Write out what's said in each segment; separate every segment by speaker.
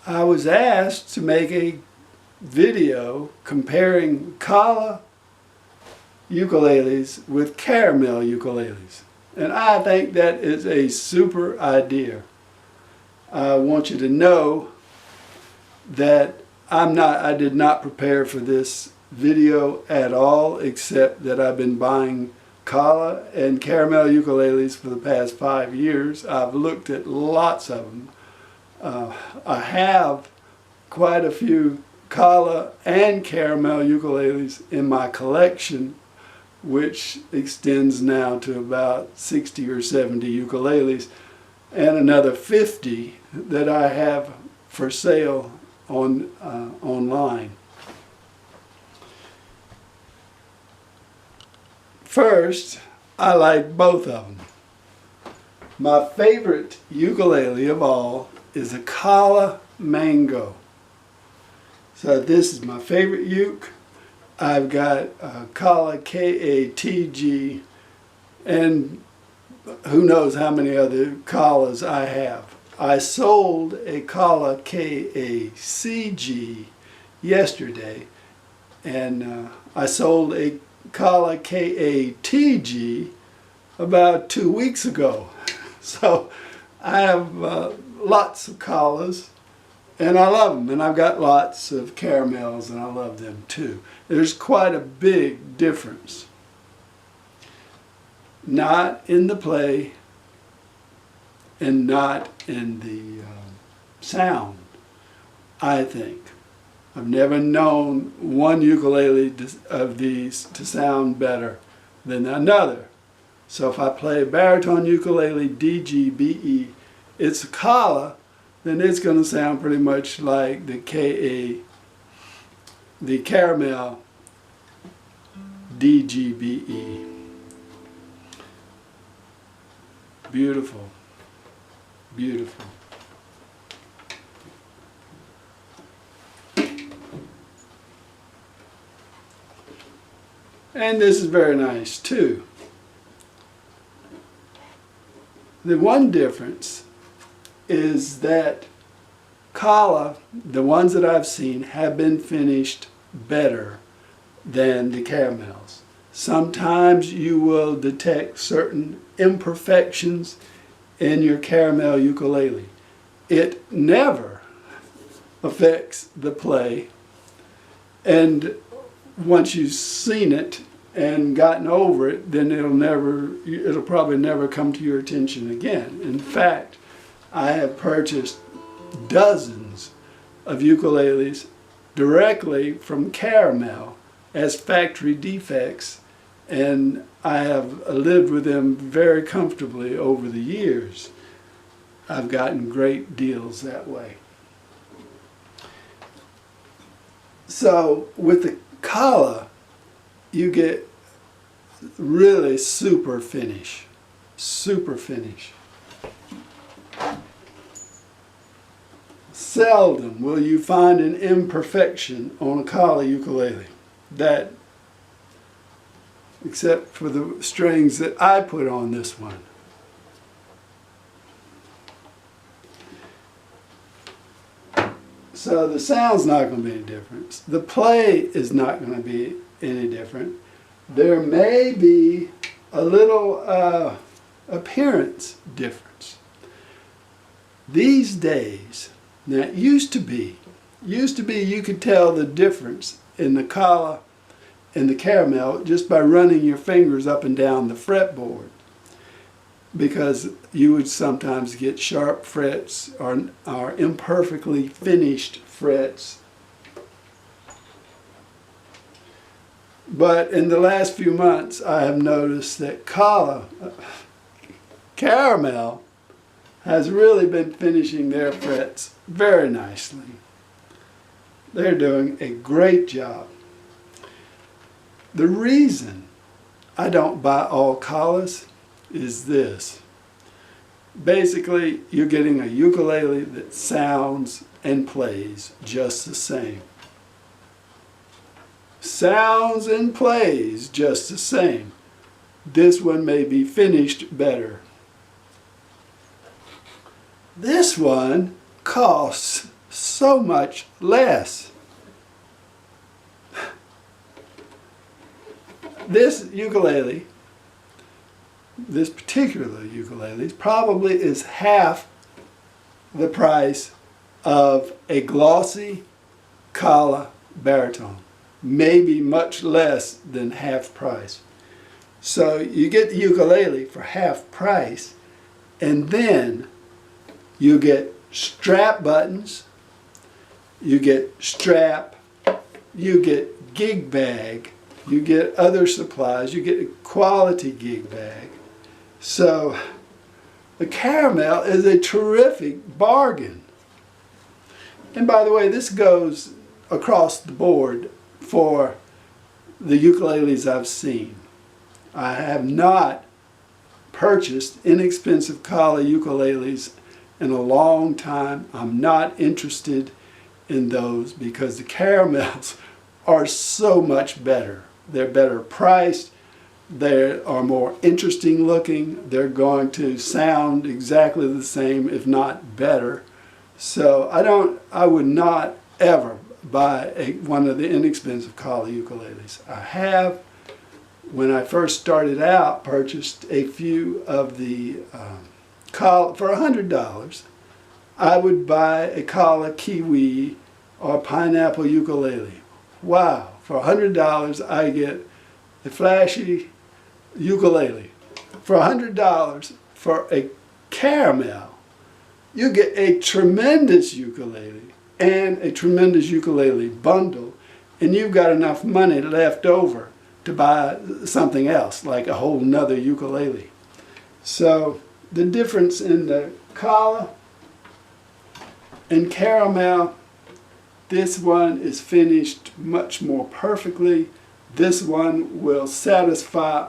Speaker 1: I was asked to make a video comparing Kala ukuleles with caramel ukuleles. And I think that is a super idea. I want you to know that I did not prepare for this video at all, except that I've been buying Kala and caramel ukuleles for the past 5 years. I've looked at lots of them. I have quite a few Kala and caramel ukuleles in my collection, which extends now to about 60 or 70 ukuleles, and another 50 that I have for sale online. First, I like both of them. My favorite ukulele of all is a Kala Mango. So this is my favorite uke. I've got Kala K-A-T-G, and who knows how many other Kalas I have. I sold a Kala K-A-C-G yesterday, and I sold a Kala K-A-T-G about 2 weeks ago. So I have lots of Kalas, and I love them. And I've got lots of caramels, and I love them too. There's quite a big difference. Not in the play, and not in the sound, I think. I've never known one ukulele of these to sound better than another. So if I play a baritone ukulele, D, G, B, E, it's a Kala, then it's going to sound pretty much like the caramel D, G, B, E. Beautiful, beautiful. And this is very nice too. The one difference is that Kala, the ones that I've seen, have been finished better than the caramels. Sometimes you will detect certain imperfections in your caramel ukulele. It never affects the play, and once you've seen it and gotten over it, then it'll probably never come to your attention again. In fact, I have purchased dozens of ukuleles directly from Caramel as factory defects, and I have lived with them very comfortably over the years. I've gotten great deals that way. So with the Kala, you get really super finish. Super finish. Seldom will you find an imperfection on a Kala ukulele. That, except for the strings that I put on this one. So the sound's not going to be any different. The play is not going to be any different. There may be a little appearance difference. These days, now it used to be you could tell the difference in the Kala and the caramel just by running your fingers up and down the fretboard, because you would sometimes get sharp frets or imperfectly finished frets. But in the last few months, I have noticed that caramel has really been finishing their frets very nicely. They're doing a great job. The reason I don't buy all Kalas is this. Basically, you're getting a ukulele that sounds and plays just the same. Sounds and plays just the same. This one may be finished better. This one costs so much less. This ukulele, this particular ukulele, probably is half the price of a glossy Kala baritone. Maybe much less than half price. So you get the ukulele for half price, and then you get strap buttons, you get strap, you get gig bag, you get other supplies, you get a quality gig bag. So the Caramel is a terrific bargain. And by the way, this goes across the board for the ukuleles I've seen. I have not purchased inexpensive Kala ukuleles in a long time. I'm not interested in those because the Caramels are so much better. They're better priced. They are more interesting looking. They're going to sound exactly the same, if not better. So I would not ever buy one of the inexpensive Kala ukuleles. I have, when I first started out, purchased a few of the Kala for $100. I would buy a Kala kiwi or pineapple ukulele. Wow, for $100 I get a flashy ukulele. For $100 for a Caramel, you get a tremendous ukulele and a tremendous ukulele bundle, and you've got enough money left over to buy something else, like a whole nother ukulele. So the difference in the Kala and Caramel, this one is finished much more perfectly. This one will satisfy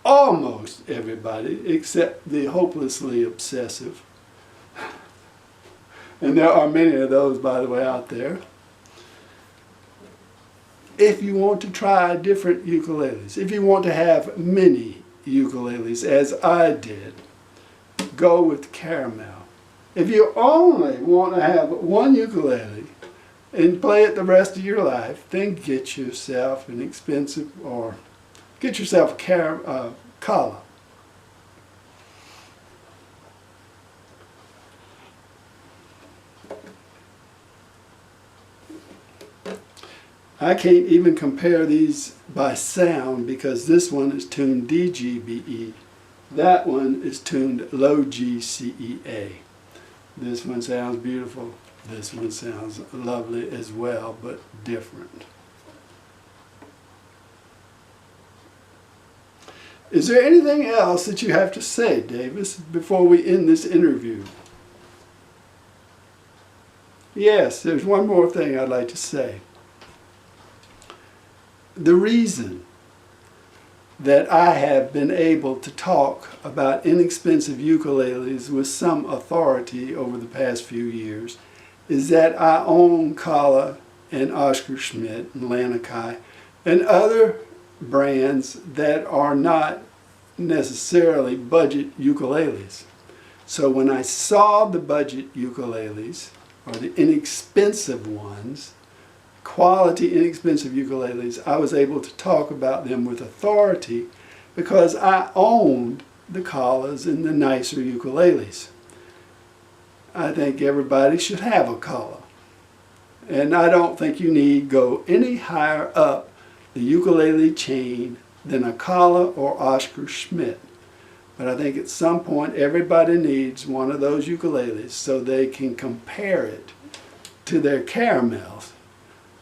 Speaker 1: almost everybody except the hopelessly obsessive. And there are many of those, by the way, out there. If you want to try different ukuleles, if you want to have many ukuleles, as I did, go with Caramel. If you only want to have one ukulele and play it the rest of your life, then get yourself an expensive, or get yourself a Kala. I can't even compare these by sound because this one is tuned D-G-B-E. That one is tuned low G, C-E-A. This one sounds beautiful. This one sounds lovely as well, but different. Is there anything else that you have to say, Davis, before we end this interview? Yes, there's one more thing I'd like to say. The reason that I have been able to talk about inexpensive ukuleles with some authority over the past few years is that I own Kala and Oscar Schmidt and Lanakai and other brands that are not necessarily budget ukuleles. So when I saw the budget ukuleles, or the inexpensive ones, quality inexpensive ukuleles, I was able to talk about them with authority because I owned the Kalas and the nicer ukuleles. I think everybody should have a Kala. And I don't think you need go any higher up the ukulele chain than a Kala or Oscar Schmidt. But I think at some point everybody needs one of those ukuleles so they can compare it to their Caramels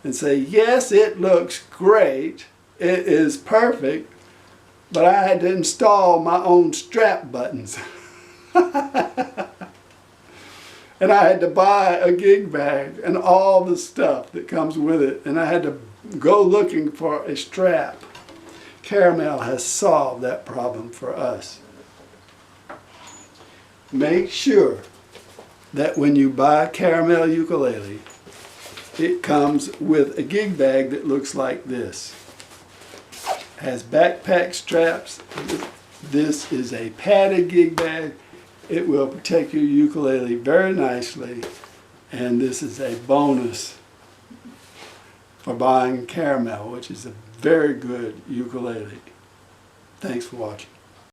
Speaker 1: and say, yes, it looks great, it is perfect, but I had to install my own strap buttons. And I had to buy a gig bag and all the stuff that comes with it, and I had to go looking for a strap. Caramel has solved that problem for us. Make sure that when you buy a Caramel ukulele, it comes with a gig bag that looks like this. Has backpack straps. This is a padded gig bag. It will protect your ukulele very nicely. And this is a bonus for buying Caramel, which is a very good ukulele. Thanks for watching.